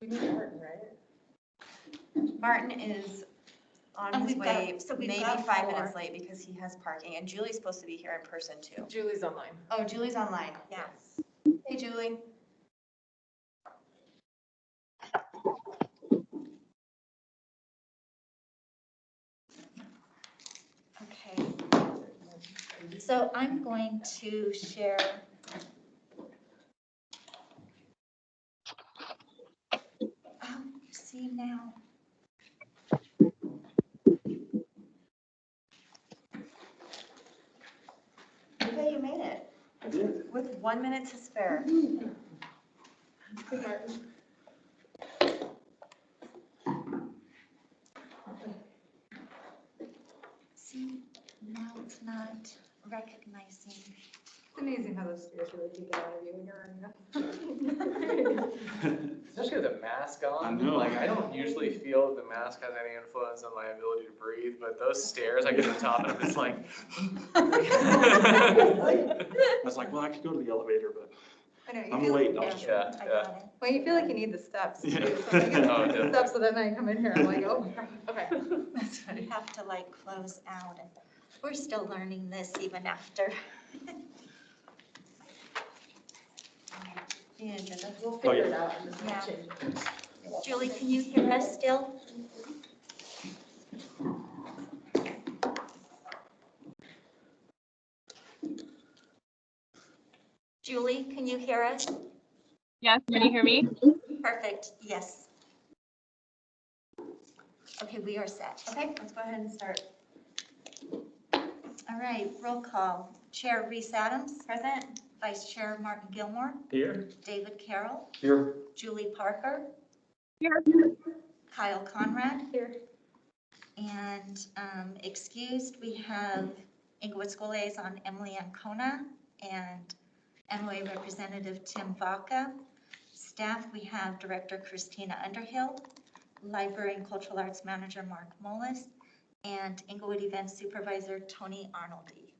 We need Martin, right? Martin is on his way, maybe got 5 4. minutes late because he has parking, and Julie's supposed to be here in person too. Julie's online. Oh, Julie's online. Yeah. Hey, Julie. Okay. So I'm going to share. Oh, see now. Okay, you made it. I did. With 1 minute to spare. Hey, Martin. See, now it's not recognizing. It's amazing how those stairs really take it out of you when you're on them. Especially with a mask on. I know. Like, I don't usually feel the mask has any influence on my ability to breathe, but those stairs, I get to the top and I'm just like. I was like, well, I could go to the elevator, but I know, you I'm feel late. like, I'll just. Yeah, I yeah. got it. well, you feel like you need the steps too. Yeah. So I get Oh, the definitely. steps, so then I come in here, I'm like, oh my God, okay. That's funny. You have to like close out, and we're still learning this even after. Yeah, Jessica. We'll Oh, figure yeah. it out and then Yeah. we'll change it. Julie, can you hear us still? Julie, can you hear us? Yes, can you hear me? Perfect, yes. Okay, we are set. Okay, let's go ahead and start. All right, roll call. Chair Reese Adams, Present? Vice Chair Martin Gilmore, Here. David Carroll, Here. Julie Parker, Here. Kyle Conrad, Here. and excused, we have Inglewood School Liaison Emily Ancona and MOA Representative Tim Vaca. Staff, we have Director Christina Underhill, Library and Cultural Arts Manager Mark Mullis, and Inglewood Event Supervisor Tony Arnoldy.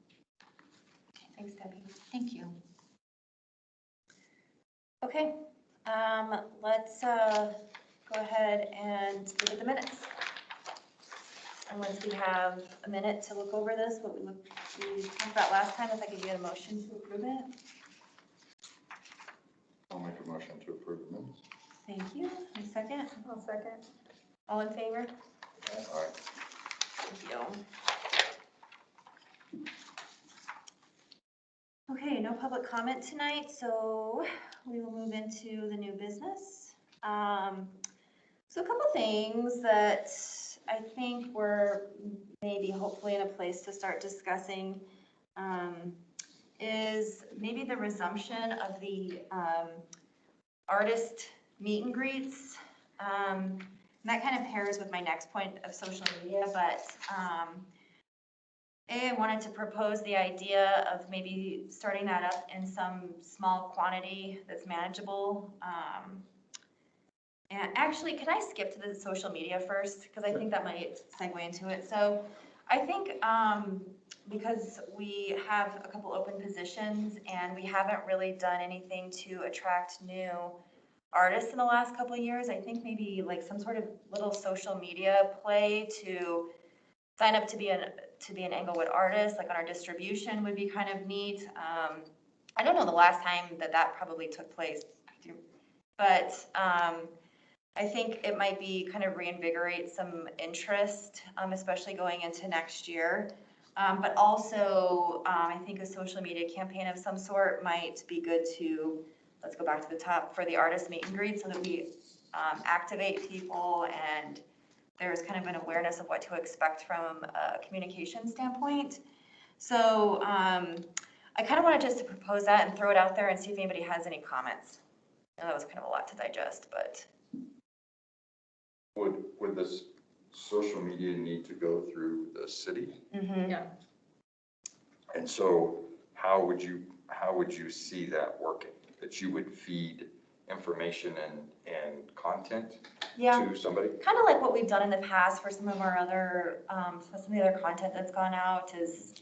Okay, thanks, Debbie. Thank you. Okay, let's go ahead and look at the minutes. And once we have a minute to look over this, what we talked about last time, if I could get a motion to approve it. I'll make a motion to approve the minutes. Thank you. A second. I'll second. All in favor? All right. Thank you. Okay, no public comment tonight, so we will move into the new business. So a couple things that I think we're maybe hopefully in a place to start discussing is maybe the resumption of the artist meet and greets. And that kind of pairs with my next point of social media, but I wanted to propose the idea of maybe starting that up in some small quantity that's manageable. And actually, could I skip to the social media first? Because I think that might segue into it. So I think because we have a couple open positions and we haven't really done anything to attract new artists in the last couple of years, I think maybe like some sort of little social media play to sign up to be an Englewood artist, like on our distribution would be kind of neat. I don't know the last time that probably took place, but I think it might be kind of reinvigorate some interest, especially going into next year. But also, I think a social media campaign of some sort might be good to, let's go back to the top, for the artist meet and greet so that we activate people and there's kind of an awareness of what to expect from a communication standpoint. So I kind of wanted just to propose that and throw it out there and see if anybody has any comments. I know that was kind of a lot to digest, but. Would this social media need to go through the city? Mm-hmm. Yeah. And so how would you see that working? That you would feed information and content Yeah. to somebody? Kind of like what we've done in the past for some of our other, some of the other content that's gone out is,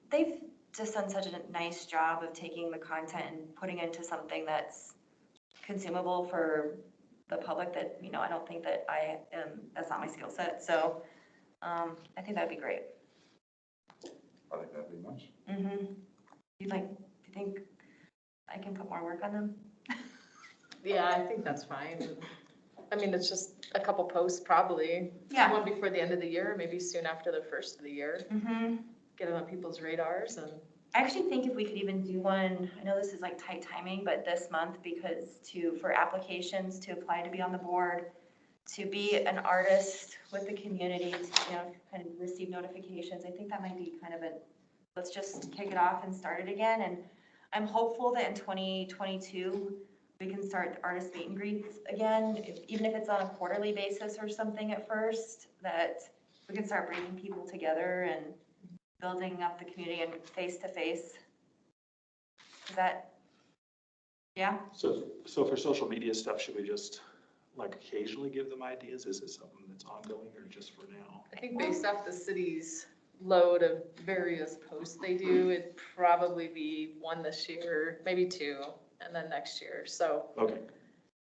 they've just done such a nice job of taking the content and putting it into something that's consumable for the public that, you know, I don't think that that's not my skill set. So I think that'd be great. I think that'd be nice. Mm-hmm. Do you think I can put more work on them? Yeah, I think that's fine. I mean, it's just a couple posts probably. Yeah. One before the end of the year, maybe soon after the first of the year. Mm-hmm. Get it on people's radars and. I actually think if we could even do one, I know this is like tight timing, but this month, because for applications to apply to be on the board, to be an artist with the community, to, you know, kind of receive notifications, I think that might be kind of let's just kick it off and start it again. And I'm hopeful that in 2022, we can start the artist meet and greets again, even if it's on a quarterly basis or something at first, that we can start bringing people together and building up the community and face-to-face. Is that, yeah? So for social media stuff, should we just like occasionally give them ideas? Is it something that's ongoing or just for now? I think based off the city's load of various posts they do, it'd probably be one this year, maybe two, and then next year. So Okay,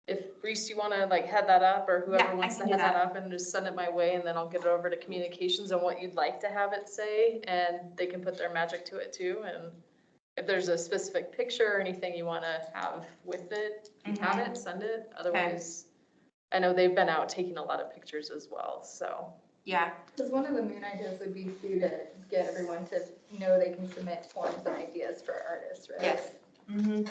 if Reese, you wanna like head that up, or Yeah, whoever I wants to can do head that that. up and just send it my way, and then I'll get it over to communications on what you'd like to have it say, and they can put their magic to it too. And if there's a specific picture or anything you wanna have with it, have it, send it. Otherwise, I know they've been out taking a lot of pictures as well, so. Yeah, Because one of the main ideas would be too to get everyone to know they can submit forms and ideas for artists, right? yes. Mm-hmm.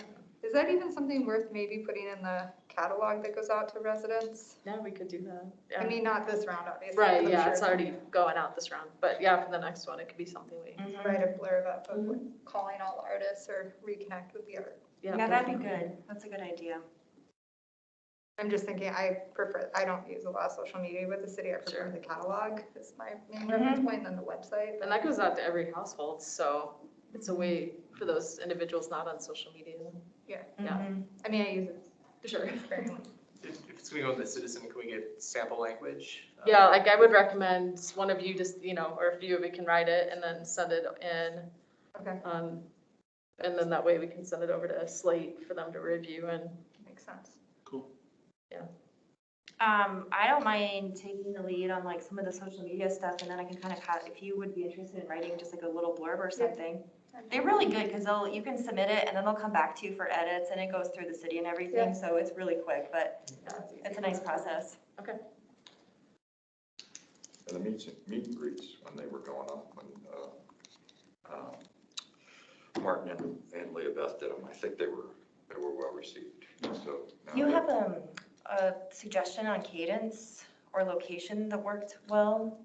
Is that even something worth maybe putting in the catalog that goes out to residents? Yeah, we could do that. I Yeah. mean, not this round, obviously. Right, but I'm yeah, sure it's already going out this round, but yeah, for the next one, it could be something we, Write a blurb up of calling all artists or reconnect with the art. yeah. Yeah, that'd be definitely. good. That's a good idea. I'm just thinking, I don't use a lot of social media with the city. I prefer Sure. the catalog as my main reference point than the website. And that goes out to every household, so it's a way for those individuals not on social media. Yeah, Yeah. Mhm. I mean, I use it Sure. sparingly. If it's gonna go to the citizen, can we get sample language? Yeah, like I would recommend one of you just, you know, or a few of you can write it and then send it in. Okay, And then that way we can send it over to Slate for them to review and, makes sense. cool. I don't mind taking the lead on like some of the social media stuff, and then I can kind of if you would be interested in writing just like a little blurb or something. They're really good because you can submit it and then they'll come back to you for edits, and it goes through the city and everything, Yeah. so it's really quick, but Yeah, it's easy. it's a nice process. okay. And the meet and greets, when they were going on, when Martin and Leah Beth did them, I think they were well received, so. now Do you that- have a suggestion on cadence or location that worked well?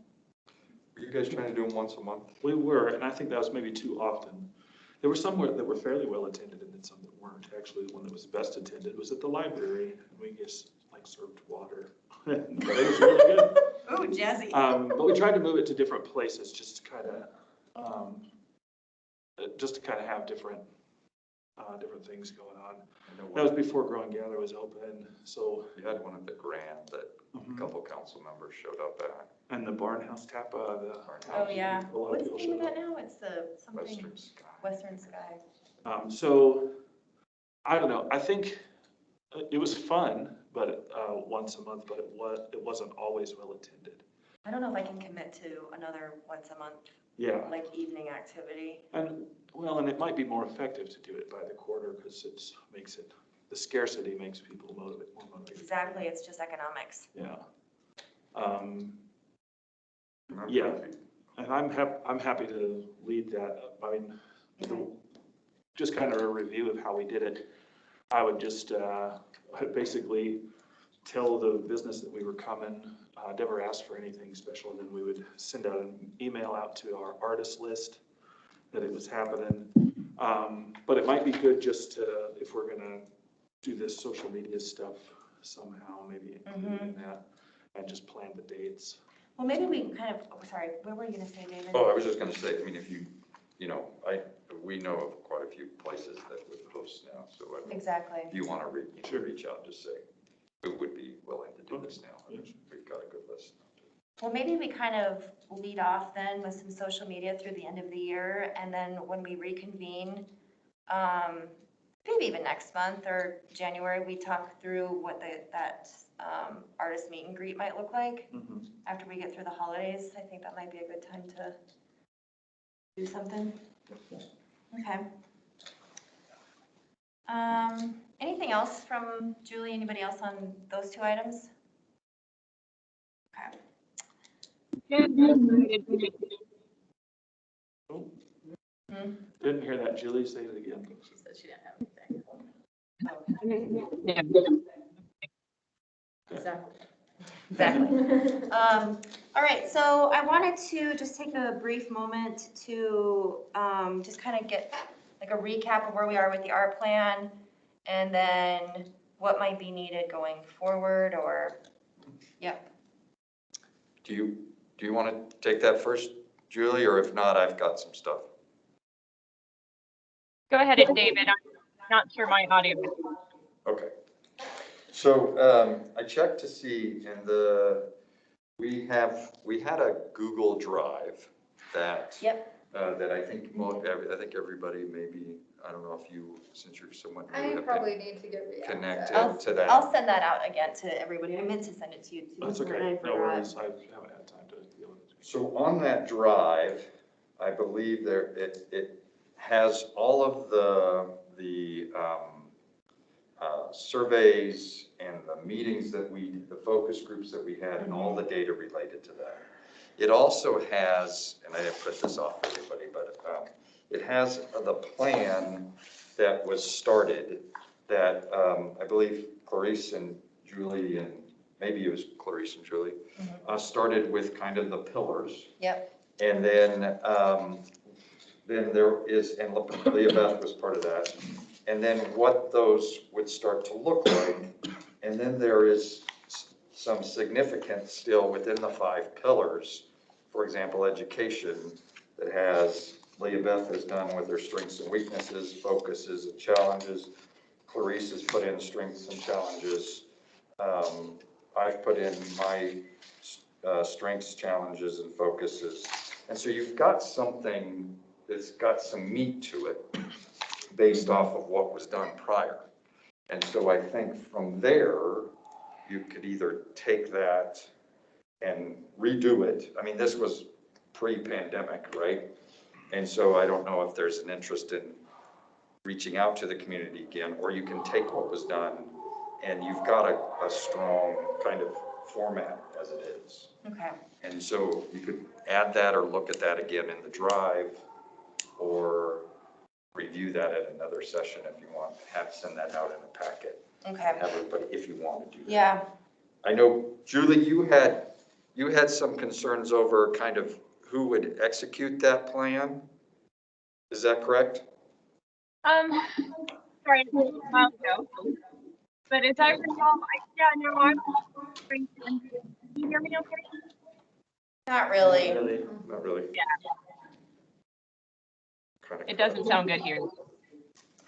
Were you guys trying to do them once a month? We were, and I think that was maybe too often. There were some that were fairly well attended and then some that weren't. Actually, the one that was best attended was at the library, and we just like served water. But it was really good. Ooh, jazzy. But we tried to move it to different places just to kind of have different things going on. I know That was before Grow and Gather was open, so, you had one at the Grand that a couple council members showed up at, and the Barnhouse Tapa, Oh, yeah. a lot of What's the people name showed of up. that now? It's the something, Western Sky. Western Sky. So, I don't know, I think it was fun, but once a month, but it wasn't always well attended. I don't know if I can commit to another once a month, Yeah, like evening activity. and it might be more effective to do it by the quarter because the scarcity makes people more motivated. Exactly, it's just economics. Yeah. Remember, Yeah. if you- And I'm happy to lead that. I mean, just kind of a review of how we did it. I would just basically tell the business that we were coming, never ask for anything special, and then we would send out an email out to our artist list that it was happening. But it might be good just to, if we're gonna do this social media stuff somehow, maybe include in that and just plan the dates. Well, maybe we can kind of, sorry, what were you gonna say, David? Oh, I was just gonna say, I mean, if we know of quite a few places that would host now, so I mean, Exactly. if you wanna Sure. reach out, just say, who would be willing to do this now? Yeah. We've got a good list. Well, maybe we kind of lead off then with some social media through the end of the year, and then when we reconvene, maybe even next month or January, we talk through what that artist meet and greet might look like Mhm. after we get through the holidays. I think that might be a good time to do something. Okay. Anything else from Julie? Anybody else on those two items? Okay. Oh, Hmm? didn't hear that. Julie, say it again. She said she didn't have anything. Exactly. Exactly. All right, so I wanted to just take a brief moment to just kind of get like a recap of where we are with the art plan and then what might be needed going forward or, yep. Do you want to take that first, Julie, or if not, I've got some stuff. Go ahead, David. I'm not sure my audio. Okay. So I checked to see, and we had a Google Drive that Yep. that I think everybody maybe, I don't know if you, since you're someone who I have been probably need to get reactive. connected to that. I'll send that out again to everybody. I meant to send it to you too. That's and I okay. No forgot. worries. I haven't had time to deal with it. So on that drive, I believe it has all of the surveys and the meetings that the focus groups that we had and all the data related to that. It also has, and I didn't print this off for everybody, but it has the plan that was started that I believe Clarice and Julie, and maybe it was Clarice and Julie, started with kind of the pillars. Yep. And then there is, and Leah Beth was part of that. And then what those would start to look like. And then there is some significance still within the 5 pillars. For example, education that has, Leah Beth has done with her strengths and weaknesses, focuses and challenges. Clarice has put in strengths and challenges. I've put in my strengths, challenges, and focuses. And so you've got something that's got some meat to it based off of what was done prior. And so I think from there, you could either take that and redo it. I mean, this was pre-pandemic, right? And so I don't know if there's an interest in reaching out to the community again, or you can take what was done and you've got a strong kind of format as it is. Okay. And so you could add that or look at that again in the drive or review that at another session if you want, send that out in a packet. Okay. Everybody, if you want to do that. Yeah. I know, Julie, you had some concerns over kind of who would execute that plan. Is that correct? Sorry, it was a while ago. But as I recall, no, I'm trying to. Can you hear me okay? Not really. Not really. Yeah, Kind of it doesn't sound good here.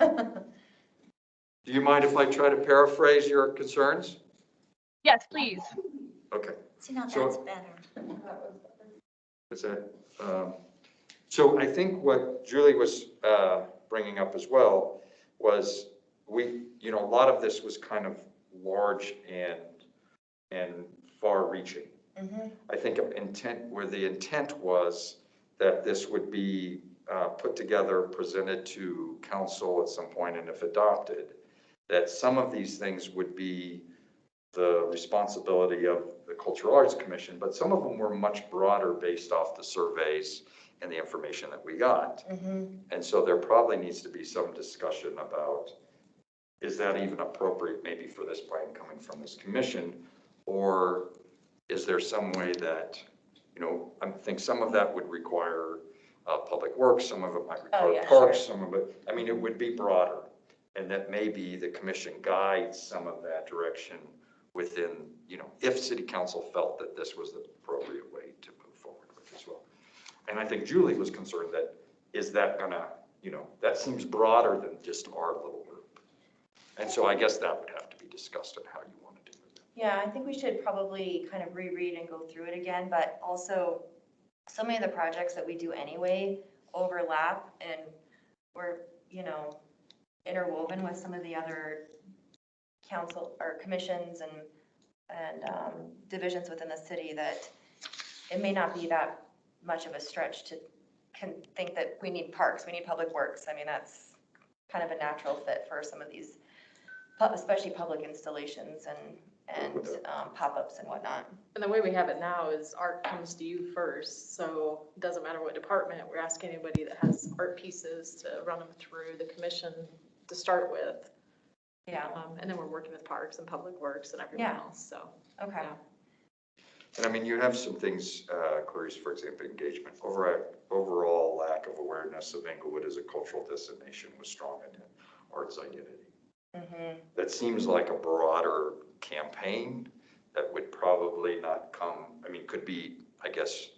Do you mind if I try to paraphrase your concerns? Yes, please. Okay. See, now So- that's better. What's that? So I think what Julie was bringing up as well was a lot of this was kind of large and far-reaching. I think where the intent was that this would be put together, presented to council at some point, and if adopted, that some of these things would be the responsibility of the Cultural Arts Commission, but some of them were much broader based off the surveys and the information that we got. And so there probably needs to be some discussion about, is that even appropriate maybe for this plan coming from this commission? Or is there some way that, I think some of that would require public works, some of it might require yeah, parks, sure. some of it, it would be broader. And that maybe the commission guides some of that direction within, if city council felt that this was the appropriate way to move forward with as well. And I think Julie was concerned that, is that gonna, that seems broader than just our little group. And so I guess that would have to be discussed on how you want to do it. Yeah, I think we should probably kind of reread and go through it again, but also so many of the projects that we do anyway overlap and we're, interwoven with some of the other council or commissions and divisions within the city that it may not be that much of a stretch to think that we need parks, we need public works. I mean, that's kind of a natural fit for some of these, especially public installations and pop-ups and whatnot. And the way we have it now is art comes to you first, so it doesn't matter what department, we're asking anybody that has art pieces to run them through the commission to start with. Yeah, And then we're working with parks and public works and everyone Yeah. else, so. okay. Yeah. And I mean, you have some things, Clarice, for example, engagement, overall lack of awareness of Englewood as a cultural destination with strong arts identity. Mm-hmm. That seems like a broader campaign that would probably not come, I mean, could be, I guess,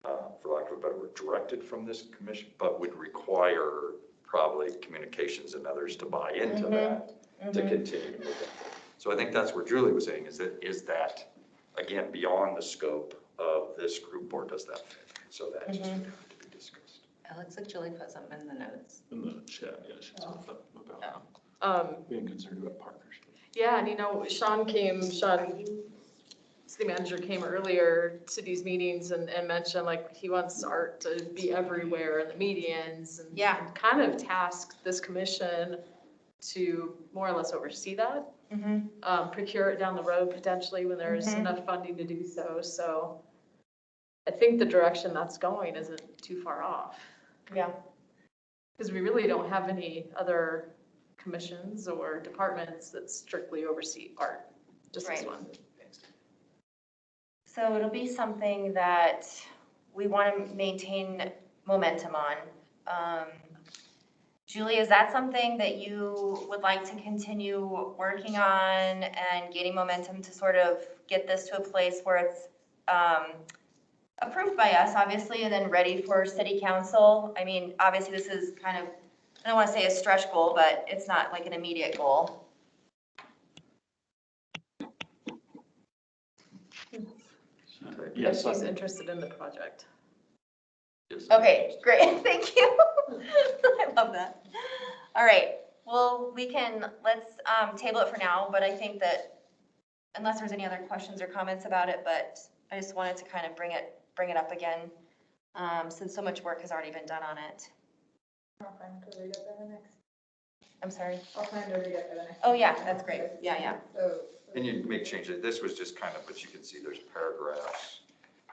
for lack of a better word, directed from this commission, but would require probably communications and others to buy into that, to continue to move it. So I think that's where Julie was saying, is that, again, beyond the scope of this group, or does that fit? So that just would have to be discussed. It looks like Julie put something in the notes. In the chat, yeah, she's about being concerned about partnership. Yeah, and Sean, city manager, came earlier to these meetings and mentioned like he wants art to be everywhere in the medians and Yeah. and kind of tasked this commission to more or less oversee that, Mm-hmm. procure it down the road potentially when there's Mhm. enough funding to do so. So I think the direction that's going isn't too far off. Yeah. Because we really don't have any other commissions or departments that strictly oversee art, just this Right. one. So it'll be something that we want to maintain momentum on. Julie, is that something that you would like to continue working on and gaining momentum to sort of get this to a place where it's approved by us, obviously, and then ready for city council? I mean, obviously, this is kind of, I don't want to say a stretch goal, but it's not like an immediate goal. Yes, She's interested in the project. Okay, great, thank you. I love that. All right, well, let's table it for now, but I think that unless there's any other questions or comments about it, but I just wanted to kind of bring it up again, since so much work has already been done on it. I'll find to read it by the next. I'm sorry. I'll find to read it by the next. Oh, yeah, that's great. Yeah. So. And you make changes, this was just kind of, but you can see there's paragraphs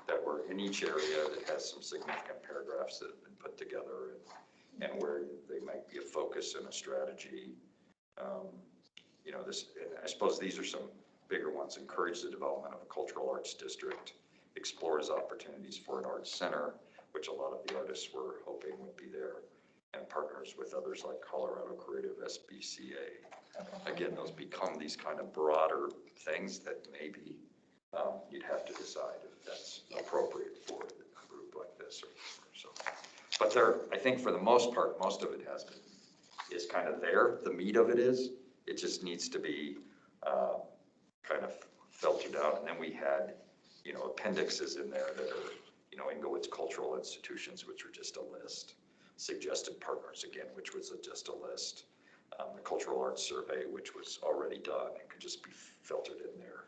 that were in each area that has some significant paragraphs that have been put together and where they might be a focus and a strategy. I suppose these are some bigger ones. Encourage the development of a cultural arts district, explores opportunities for an arts center, which a lot of the artists were hoping would be there, and partners with others like Colorado Creative SBCA. Again, those become these kind of broader things that maybe you'd have to decide if that's appropriate for a group like this or so. But I think for the most part, most of it is kind of there. The meat of it is, it just needs to be kind of filtered out. And then we had, appendixes in there that are, Englewood's cultural institutions, which were just a list. Suggested partners again, which was just a list. The cultural arts survey, which was already done and could just be filtered in there.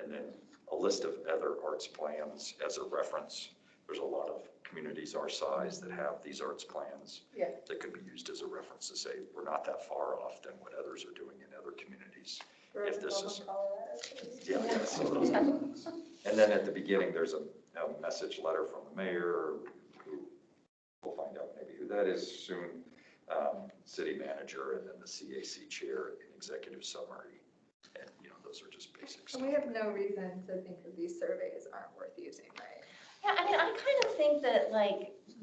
And then a list of other arts plans as a reference. There's a lot of communities our size that have these arts plans that could be used as a reference to say, we're not that far off than what others are doing in other communities. If this is, and then at the beginning, there's a message letter from the mayor, who we'll find out maybe who that is soon, city manager, and then the CAC chair, an executive summary. And, those are just basics. And we have no reason to think that these surveys aren't worth using, right? Yeah, I mean, I kind of think that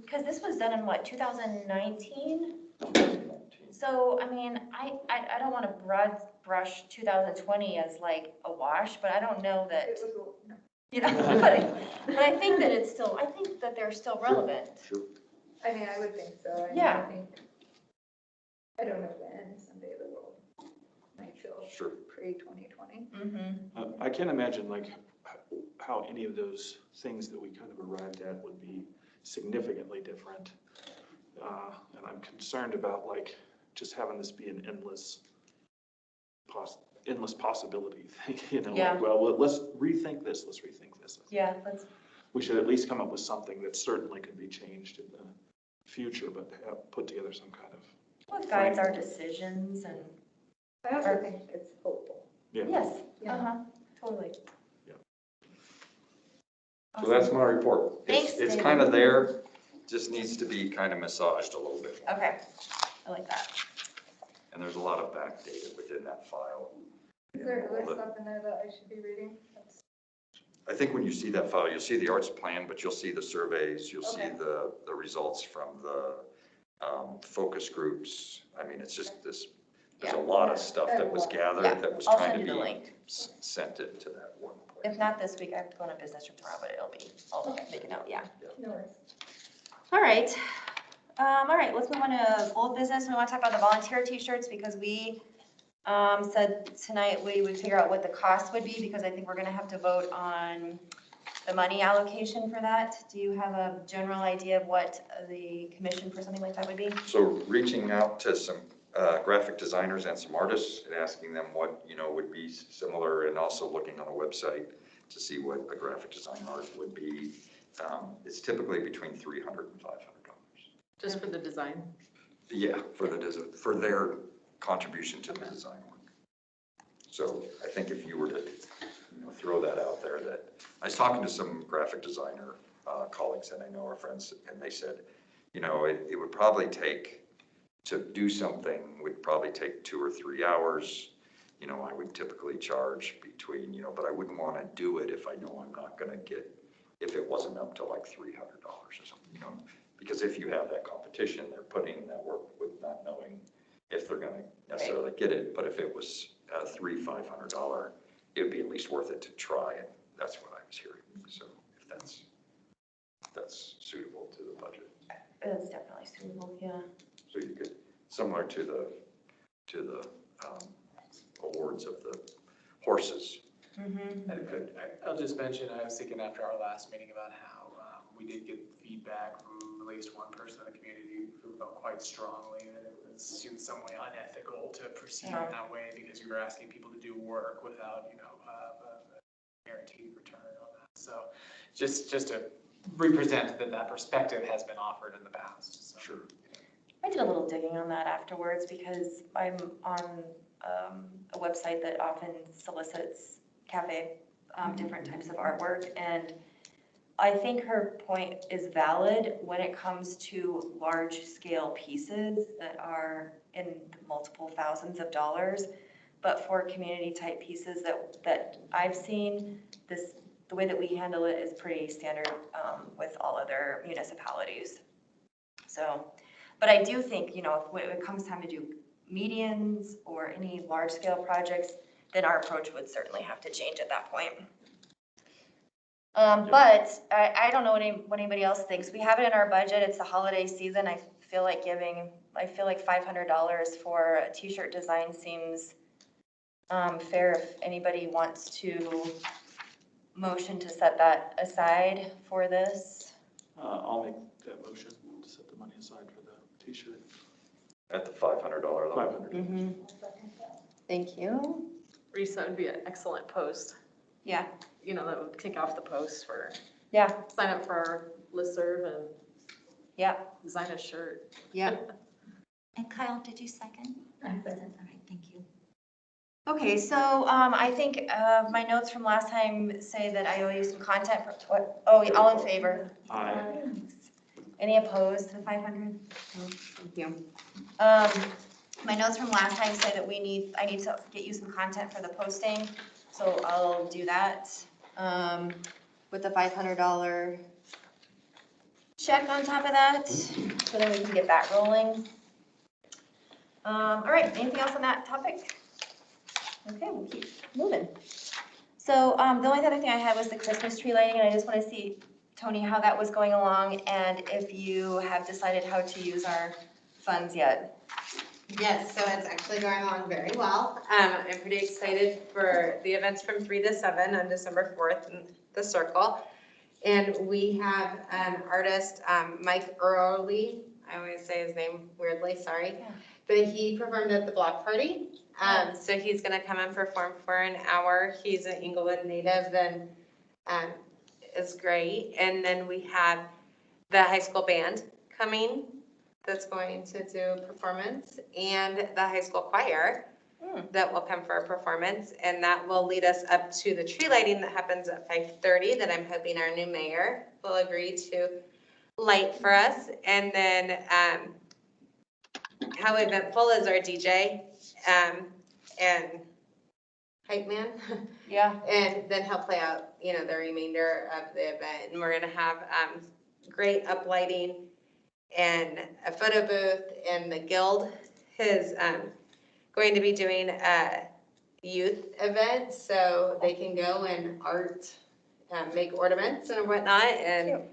because this was done in what, 2019? So, I mean, I don't want to broad brush 2020 as like a wash, but I don't know that, It was, but I think that I think that they're still relevant. Sure. I mean, I would think so. Yeah. I don't know when someday the world might feel Sure. pre-2020. Mm-hmm. I can't imagine how any of those things that we kind of arrived at would be significantly different. And I'm concerned about just having this be an endless possibility thing, you know, Yeah. like, well, let's rethink this, Yeah, let's, We should at least come up with something that certainly could be changed in the future, but have put together some kind of, what guides our decisions and, I also think it's hopeful. yeah. yes, Yeah. totally. Yeah. So that's my report. Thanks, It's David. kind of there, just needs to be kind of massaged a little bit. more. Okay, I like that. And there's a lot of backdata within that file. Is there All other the- stuff in there that I should be reading? I think when you see that file, you'll see the arts plan, but you'll see the surveys, you'll see Okay. the results from the focus groups. I mean, it's just this, there's a Yeah. lot of stuff that was Yeah. gathered that was I'll trying send to you the be link. sent into that one If place. not this week, I have to go on a business trip tomorrow, but I'll make a note, yeah. No worries. All right, let's move on to old business. We want to talk about the volunteer t-shirts because we said tonight we would figure out what the cost would be because I think we're gonna have to vote on the money allocation for that. Do you have a general idea of what the commission for something like that would be? So reaching out to some graphic designers and some artists and asking them what, you know, would be similar, and also looking on the website to see what a graphic design art would be. It's typically between $300 and $500. Just for the design. Yeah, for their contribution to the design work. So I think if you were to, you know, throw that out there, that, I was talking to some graphic designer colleagues that I know are friends, and they said, you know, it would probably take, to do something would probably take 2 or 3 hours. You know, I would typically charge between, you know, but I wouldn't want to do it if I know I'm not going to get, if it wasn't up to like $300 or something, you know, because if you have that competition, they're putting in that work with not knowing if they're going to necessarily get it. But if it was $300, $500, it would be at least worth it to try, and that's what I was hearing. So if that's suitable to the budget. It's definitely suitable, yeah. So you could, similar to the awards of the horses. Mm-hmm. I'll just mention, I was thinking after our last meeting about how we did get feedback from at least one person in the community who felt quite strongly that it was in some way unethical to proceed in that way because you were asking people to do work without, you know, a guaranteed return on that. So just to represent that perspective has been offered in the past. So. Sure. I did a little digging on that afterwards because I'm on a website that often solicits cafe, different types of artwork. And I think her point is valid when it comes to large scale pieces that are in multiple thousands of dollars. But for community type pieces that I've seen, the way that we handle it is pretty standard with all other municipalities. So, but I do think, you know, when it comes time to do medians or any large scale projects, then our approach would certainly have to change at that point. But I don't know what anybody else thinks. We have it in our budget. It's the holiday season. I feel like $500 for a t-shirt design seems fair if anybody wants to motion to set that aside for this. I'll make that motion to set the money aside for the t-shirt. At the $500 level. 500. Mm-hmm. Thank you. Reese, that would be an excellent post. Yeah. You know, that would kick off the post for, Yeah. sign up for our listserv and Yeah. design a shirt. Yeah. And Kyle, did you second? I second. All right, thank you. Okay, so I think my notes from last time say that I owe you some content for what? Oh, all in favor? Aye. Any opposed to the 500? No, thank you. My notes from last time say that I need to get you some content for the posting, so I'll do that with the $500 check on top of that, so then we can get that rolling. All right, anything else on that topic? Okay, we'll keep moving. So the only other thing I had was the Christmas tree lighting, and I just want to see, Tony, how that was going along, and if you have decided how to use our funds yet. Yes, so it's actually going along very well. I'm pretty excited for the events from 3 to 7 on December 4th in the Circle. And we have an artist, Mike Arnoldy, I always say his name weirdly, sorry. but he performed at the block party. So he's gonna come and perform for an hour. He's an Englewood native and is great. And then we have the high school band coming that's going to do a performance, and the high school choir that will come for a performance, and that will lead us up to the tree lighting that happens at 5:30 that I'm hoping our new mayor will agree to light for us. And then how eventful is our DJ and hype man? Yeah. And then he'll play out, you know, the remainder of the event. And we're gonna have great uplighting and a photo booth, and the guild is going to be doing a youth event, so they can go and make ornaments and whatnot, and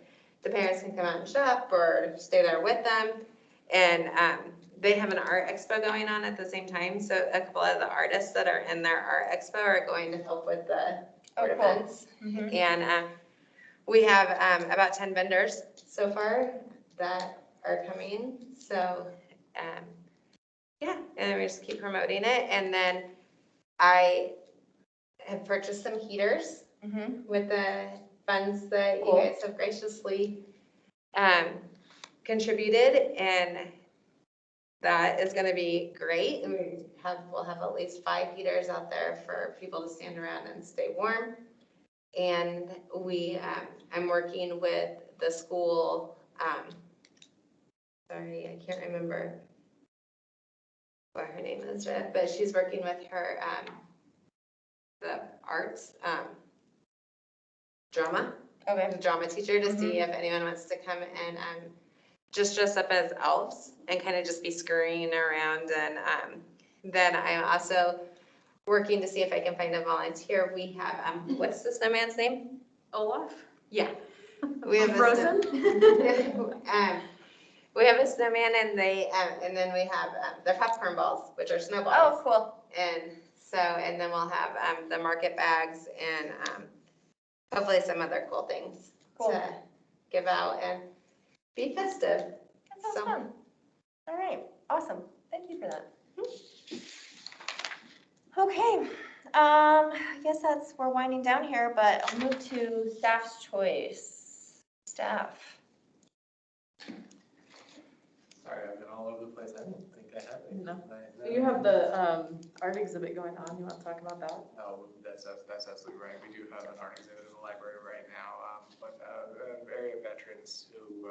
the parents can come out and shop or stay there with them. And they have an art expo going on at the same time, so a couple of the artists that are in their art expo are going to help with the ornaments. And we have about 10 vendors so far that are coming, so yeah, and then we just keep promoting it. And then I have purchased some heaters with the funds that you guys have graciously contributed, and that is gonna be great. And we'll have at least 5 heaters out there for people to stand around and stay warm. And I'm working with the school, sorry, I can't remember what her name is, but she's working with her, the arts, drama. Okay. The drama teacher to see if anyone wants to come and just dress up as elves and kind of just be scurrying around. And then I'm also working to see if I can find a volunteer. We have, what's the snowman's name? Olaf? Yeah. We have Frozen? we have a snowman, and and then we have the popcorn balls, which are snowballs. Oh, cool. And then we'll have the market bags and hopefully some other cool things to give out and be festive. That sounds fun. All right, awesome. Thank you for that. Okay, I guess we're winding down here, but I'll move to staff's choice. Staff. Sorry, I've been all over the place. I don't think I have any. No. You have the art exhibit going on. You want to talk about that? Oh, that's absolutely right. We do have an art exhibit in the library right now, with a area of veterans who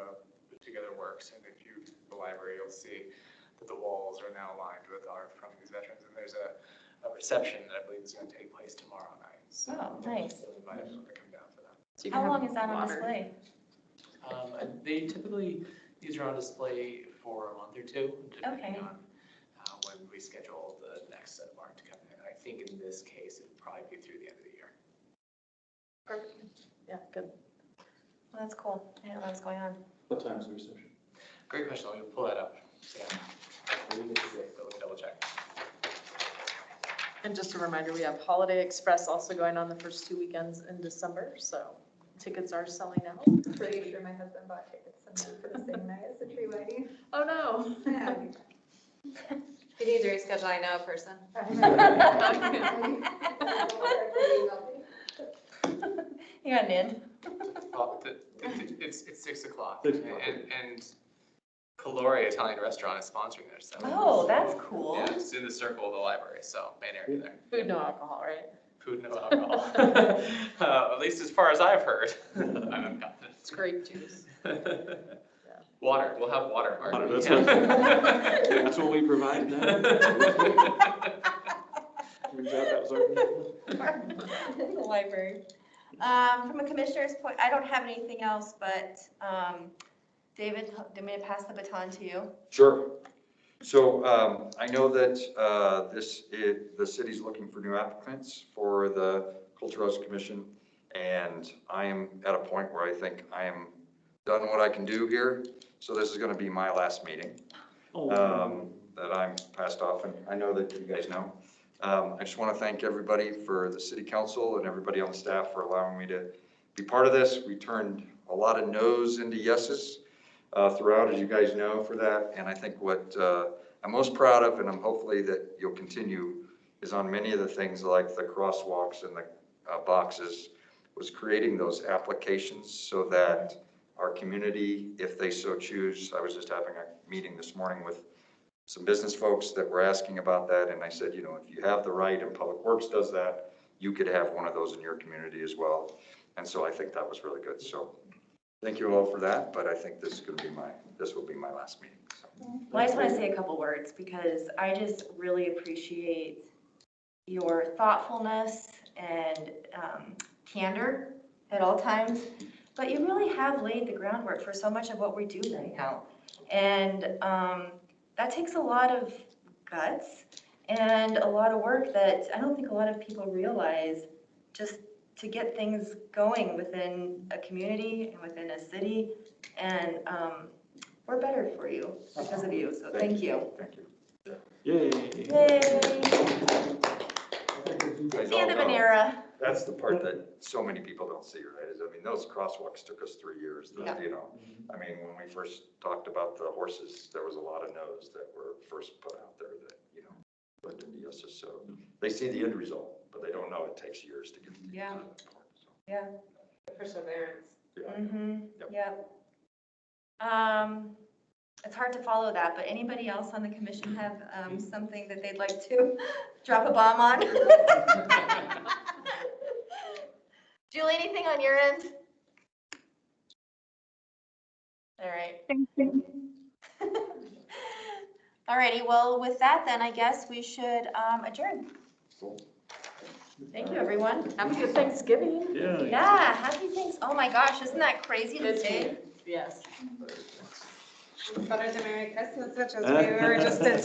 put together works. And if you go to the library, you'll see that the walls are now lined with art from these veterans. And there's a reception that I believe is going to take place tomorrow night. So Oh, nice. I invite everyone to come down for that. So you How can have long is that on water. display? They typically, these are on display for a month or two, depending Okay. on when we schedule the next set of art to come in. I think in this case, it'll probably be through the end of the year. Perfect. Yeah, good. Well, that's cool. I didn't know what was going on. What time is the reception? Great question, let me pull that up. Yeah. Let me double check. And just a reminder, we have Holiday Express also going on the first 2 weekends in December, so tickets are selling out. Pretty sure my husband bought tickets for the same night as the tree lighting. Oh, no. Yeah. If you need to reschedule, I know a person. You got an in? Well, it's 6 o'clock. 6 o'clock. And Calore Italian Restaurant is sponsoring this. So Oh, that's cool. yeah, it's in the circle of the library, so main area there. Food, no alcohol, right? Food, no alcohol. At least as far as I've heard. I'm confident. It's grape juice. Water, we'll have water. Water, Mark. that's That's what we provide now. Turns out that was our. Library. From a commissioner's point, I don't have anything else, but David, do you want me to pass the baton to you? Sure. So I know that the city's looking for new applicants for the Cultural Arts Commission, and I am at a point where I think I am done what I can do here. So this is going to be my last meeting that I'm passed off, and I know that you guys know. I just want to thank everybody for the city council and everybody on the staff for allowing me to be part of this. We turned a lot of no's into yeses throughout, as you guys know, for that. And I think what I'm most proud of, and I'm hopefully that you'll continue, is on many of the things like the crosswalks and the boxes, was creating those applications so that our community, if they so choose, I was just having a meeting this morning with some business folks that were asking about that, and I said, you know, if you have the right and Public Works does that, you could have one of those in your community as well. And so I think that was really good. So thank you all for that, but I think this will be my last meeting. So. Well, I just want to say a couple words because I just really appreciate your thoughtfulness and candor at all times, but you really have laid the groundwork for so much of what we do right now. And that takes a lot of guts and a lot of work that I don't think a lot of people realize just to get things going within a community and within a city. And we're better for you because of you, so thank you. Thank you. Yay. Yay! It's the end of an era. That's the part that so many people don't see, right? Is, I mean, those crosswalks took us 3 years, Yeah. you know. I mean, when we first talked about the horses, there was a lot of no's that were first put out there that, you know, led into yeses. So they see the end result, but they don't know it takes years to get to Yeah. that point. So, Yeah. Perseverance. yeah. Mm-hmm, Yep. yep. It's hard to follow that, but anybody else on the commission have something that they'd like to drop a bomb on? Julie, anything on your end? All right. Thank you. All righty, well, with that then, I guess we should adjourn. Thank you, everyone. Have a good Thanksgiving. Yeah. Yeah, happy thanks. Oh my gosh, isn't that crazy to It's say? Yes. Better to Merry Christmas, such as we were just in